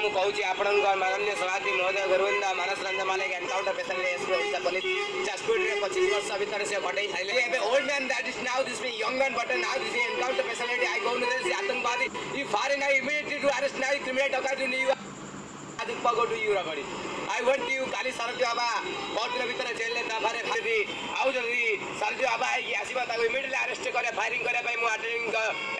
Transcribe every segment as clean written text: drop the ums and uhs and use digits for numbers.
ମୁଁ କହୁଛି ଆପଣଙ୍କ ମାନନୀୟ ସଭାପତି ମହୋଦୟ ଗୁରୁବୃନ୍ଦ ମାନସ ରଞ୍ଜନ ମାଲିକ ଏନକାଉଣ୍ଟର ସ୍ପେଶାଲ ପୋଲିସ ଯାଜପୁରରେ 25 ବର୍ଷ ଭିତରେ ସେ ଘଟେଇ ସାରିଲେ ଏବେ old man that is now this B young man but now this encounter speciality I go to this आतंकवादी you foreign I immediately to arrest now criminal डकैती नहीं हुआ go to you रगड़ी I want you काली सरती बाबा बहुत दिन भीतर jail ले ताफारे भारी आउ जल्दी सरती बाबा ये आसीबा ताको इमीडिएटली अरेस्ट करे फायरिंग करे भाई मु अटेंडिंग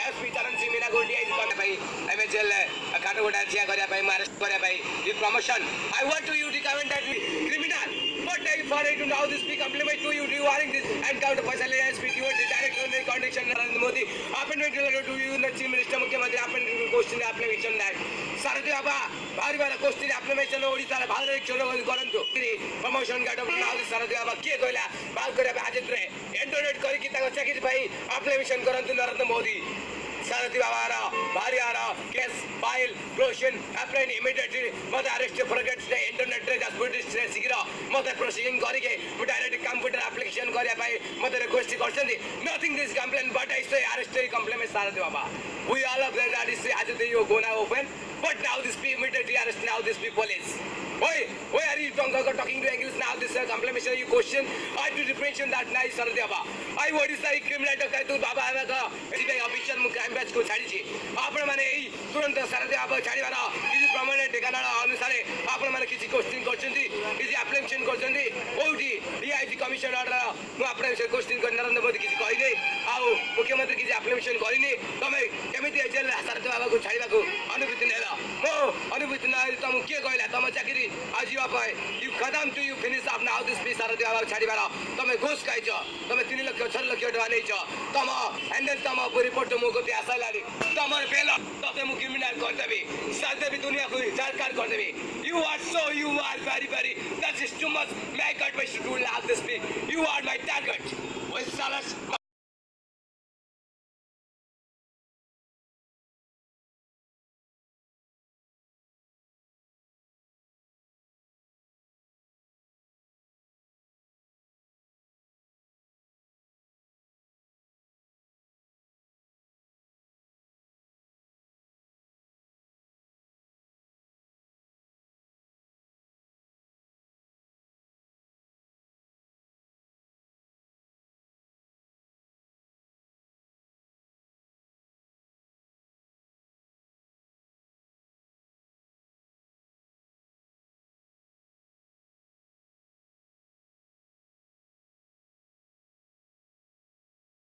एसपी चरण सिंह मीना को डीआई करे भाई एमे जेल ले काटगोडा छिया करे भाई मु अरेस्ट करे भाई ये promotion I want to you recommend that criminal but I for it to now this be compliment to you rewarding this encounter personally SPT what direct connection Narendra Modi appointment to you the chief minister मुख्यमंत्री appointment question आपने विचन that सरती बाबा भारी बार question आपने मेचन ओडिसा रे भारत चलो करंतु promotion guard now सरती बाबा के कहला बात करे हाजिर रे इंटरनेट करी कि ताको चाकरी भाई एप्लीकेशन करंतु नरेंद्र मोदी सरती बाबा रा भारी आरा केस फाइल क्लोजन अप्लाई इमीडिएटली मत अरेस्ट फॉरगेट द इंटरनेट रे जस्ट पुट से शीघ्र मत प्रोसीडिंग करी के डायरेक्ट कंप्यूटर एप्लीकेशन करिया भाई मत रिक्वेस्ट करछंदी nothing this complain but I say arrest complain में सरती बाबा we all of that is आज दे you go now open but now this be immediately arrest now this be police why are you talking to English now this complimation you question I to repression that nice सरती बाबा I what is the criminal डकैत तू बाबा आवे का ACB officer मु crime branch को छाड़ी छी आपण माने एई तुरंत सरती बाबा छाड़ी बारा किसी परमानेंट ठिकाना अनुसार आपण माने किसी क्वेश्चन करछंती किसी एप्लीकेशन करछंती ओडी डीआईजी कमिशन ऑर्डर मु आपण से क्वेश्चन कर नरेंद्र मोदी किसी कहि नै आउ मुख्यमंत्री किसी एप्लीकेशन करिनी तमे केमिति जेल सरती बाबा को छाड़ीबा को अनुमति नेला मो अनुमति नै तम के कहला तम चाकरी आजीवा पाए यू कदम to you finish up now this पी सरती बाबा छाड़ीबार तमे घोष खाइछ तमे 3 लाख 6 लाख टका नैछ तम एंड तम रिपोर्ट मो को आशा लाली तमर बेला तते मु क्रिमिनल कर देबी साथे भी दुनिया को सरकार कर देबी you are very that is too much my advice to do like this you are my target